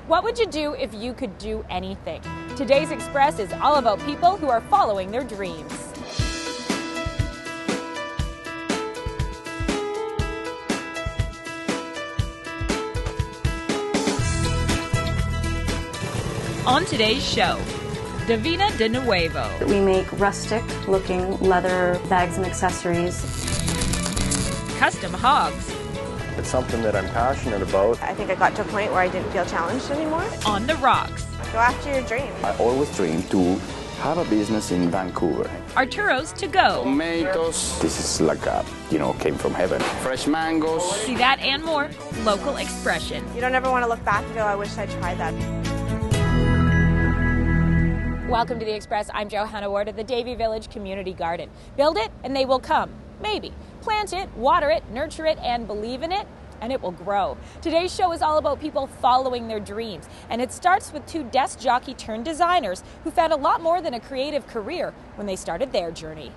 What would you do if you could do anything? Today's Express is all about people who are following their dreams. On today's show, Davina de Nuevo. We make rustic-looking leather bags and accessories. Custom hogs. It's something that I'm passionate about. I think I got to a point where I didn't feel challenged anymore. On the rocks. Go after your dream. I always dreamed to have a business in Vancouver. Arturo's to go. Tomatoes. This is like a, came from heaven. Fresh mangoes. See that and more. Local expression. You don't ever want to look back and go, I wish I tried that. Welcome to the Express. I'm Johanna Ward at the Davie Village Community Garden. Build it and they will come. Maybe. Plant it, water it, nurture it, and believe in it, and it will grow. Today's show is all about people following their dreams, and it starts with two desk jockey turned designers who found a lot more than a creative career when they started their journey.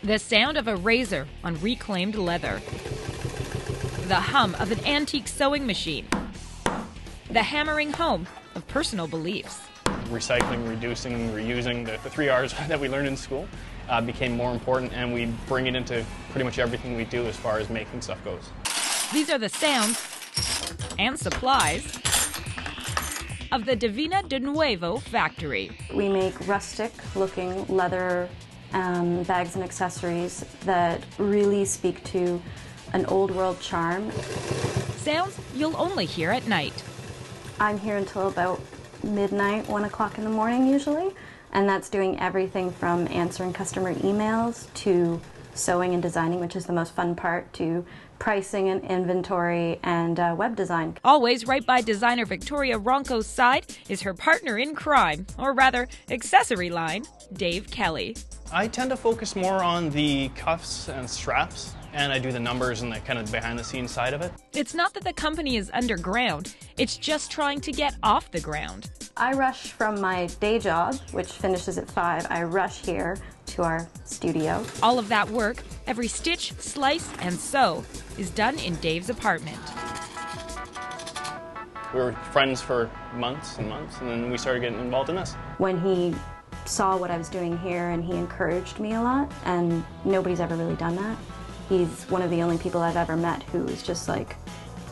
The sound of a razor on reclaimed leather. The hum of an antique sewing machine. The hammering home of personal beliefs. Recycling, reducing, reusing, the 3 R's that we learned in school became more important, and we bring it into pretty much everything we do as far as making stuff goes. These are the sounds and supplies of the Davina de Nuevo factory. We make rustic-looking leather bags and accessories that really speak to an old-world charm. Sounds you'll only hear at night. I'm here until about midnight, 1 o'clock in the morning usually, and that's doing everything from answering customer emails to sewing and designing, which is the most fun part, to pricing and inventory and web design. Always right by designer Victoria Ronco's side is her partner in crime, or rather accessory line, Dave Kelly. I tend to focus more on the cuffs and straps, and I do the numbers and the kind of behind the scenes side of it. It's not that the company is underground, it's just trying to get off the ground. I rush from my day job, which finishes at 5, I rush here to our studio. All of that work, every stitch, slice, and sew, is done in Dave's apartment. We were friends for months and months, and then we started getting involved in this. When he saw what I was doing here, and he encouraged me a lot, and nobody's ever really done that. He's one of the only people I've ever met who is just like,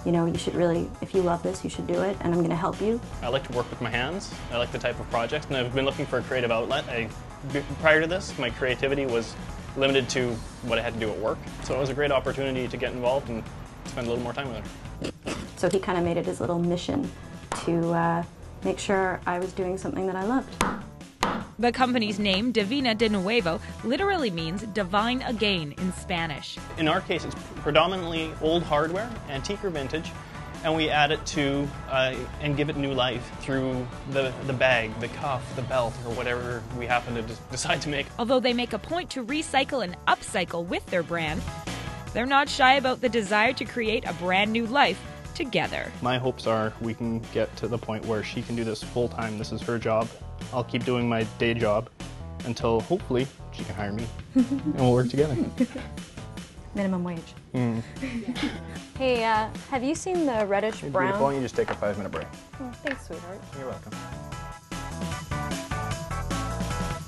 you should really, if you love this, you should do it, and I'm going to help you. I like to work with my hands. I like the type of projects, and I've been looking for a creative outlet. Prior to this, my creativity was limited to what I had to do at work, so it was a great opportunity to get involved and spend a little more time with her. So he kind of made it his little mission to make sure I was doing something that I loved. The company's name, Davina de Nuevo, literally means divine again in Spanish. In our case, it's predominantly old hardware, antique or vintage, and we add it to and give it new life through the bag, the cuff, the belt, or whatever we happen to decide to make. Although they make a point to recycle and upcycle with their brand, they're not shy about the desire to create a brand new life together. My hopes are we can get to the point where she can do this full-time. This is her job. I'll keep doing my day job until hopefully she can hire me and we'll work together. Minimum wage. Hey, have you seen the reddish brown? Beautiful, you just take a 5-minute break. Oh, thanks, sweetheart. You're welcome.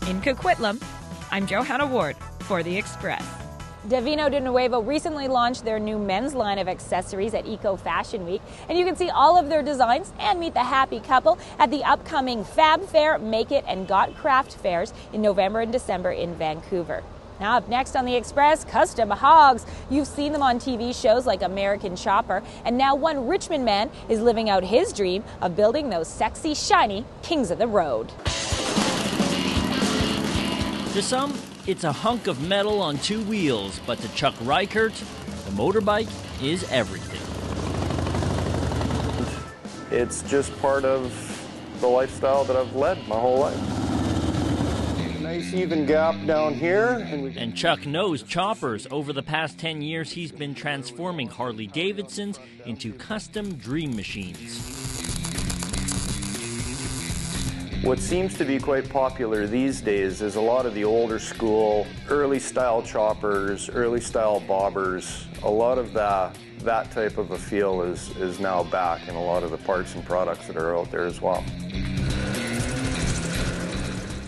In Coquitlam, I'm Johanna Ward for The Express. Davina de Nuevo recently launched their new men's line of accessories at Eco Fashion Week, and you can see all of their designs and meet the happy couple at the upcoming Fab Fair, Make It, and Got Craft fairs in November and December in Vancouver. Now up next on The Express, custom hogs. You've seen them on TV shows like American Chopper, and now one Richmond man is living out his dream of building those sexy, shiny kings of the road. To some, it's a hunk of metal on 2 wheels, but to Chuck Reichert, the motorbike is everything. It's just part of the lifestyle that I've led my whole life. Nice even gap down here. And Chuck knows choppers. Over the past 10 years, he's been transforming Harley-Davidsons into custom dream machines. What seems to be quite popular these days is a lot of the older school, early style choppers, early style bobbers. A lot of the that type of a feel is now back in a lot of the parts and products that are out there as well.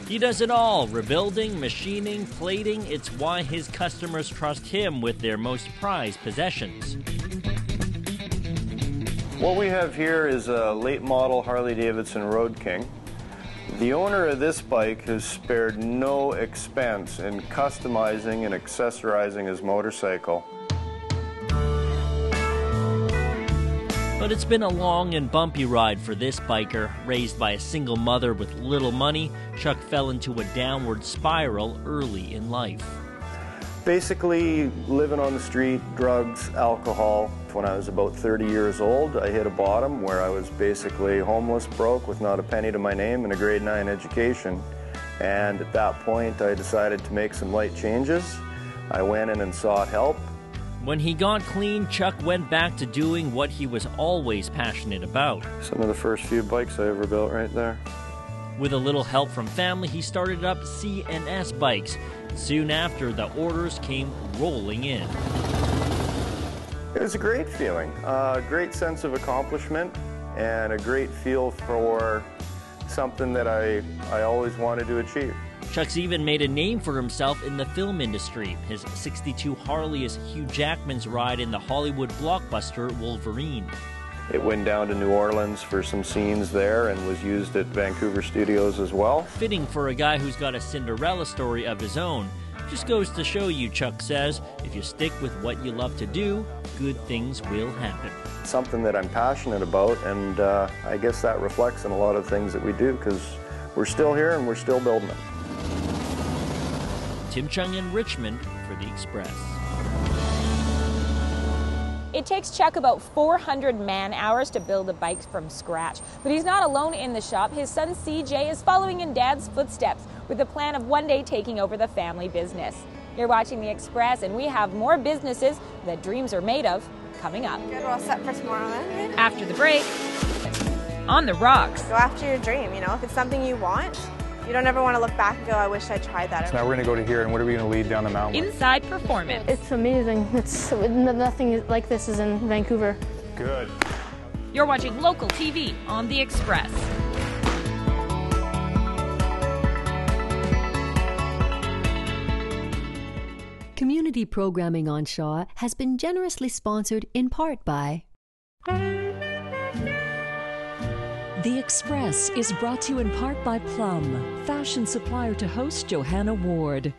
He does it all, rebuilding, machining, plating. It's why his customers trust him with their most prized possessions. What we have here is a late model Harley-Davidson Road King. The owner of this bike has spared no expense in customizing and accessorizing his motorcycle. But it's been a long and bumpy ride for this biker. Raised by a single mother with little money, Chuck fell into a downward spiral early in life. Basically, living on the street, drugs, alcohol. When I was about 30 years old, I hit a bottom where I was basically homeless, broke, with not a penny to my name and a grade 9 education. And at that point, I decided to make some light changes. I went in and sought help. When he got clean, Chuck went back to doing what he was always passionate about. Some of the first few bikes I ever built right there. With a little help from family, he started up C&S Bikes. Soon after, the orders came rolling in. It was a great feeling, a great sense of accomplishment, and a great feel for something that I always wanted to achieve. Chuck's even made a name for himself in the film industry. His 62 Harley is Hugh Jackman's ride in the Hollywood blockbuster Wolverine. It went down to New Orleans for some scenes there and was used at Vancouver studios as well. Fitting for a guy who's got a Cinderella story of his own. Just goes to show you, Chuck says, if you stick with what you love to do, good things will happen. It's something that I'm passionate about, and I guess that reflects in a lot of things that we do, because we're still here and we're still building it. Tim Chung in Richmond for The Express. It takes Chuck about 400 man-hours to build a bike from scratch. But he's not alone in the shop. His son CJ is following in Dad's footsteps with the plan of one day taking over the family business. You're watching The Express, and we have more businesses that dreams are made of coming up. Good, we're all set for tomorrow then. After the break, on the rocks. Go after your dream, you know, if it's something you want, you don't ever want to look back and go, I wish I tried that. So now we're going to go to here, and what are we going to lead down the mountain? Inside Performance. It's amazing. Nothing like this is in Vancouver. Good. You're watching local TV on The Express. Community programming on Shaw has been generously sponsored in part by... The Express is brought to you in part by Plum, fashion supplier to host Johanna Ward.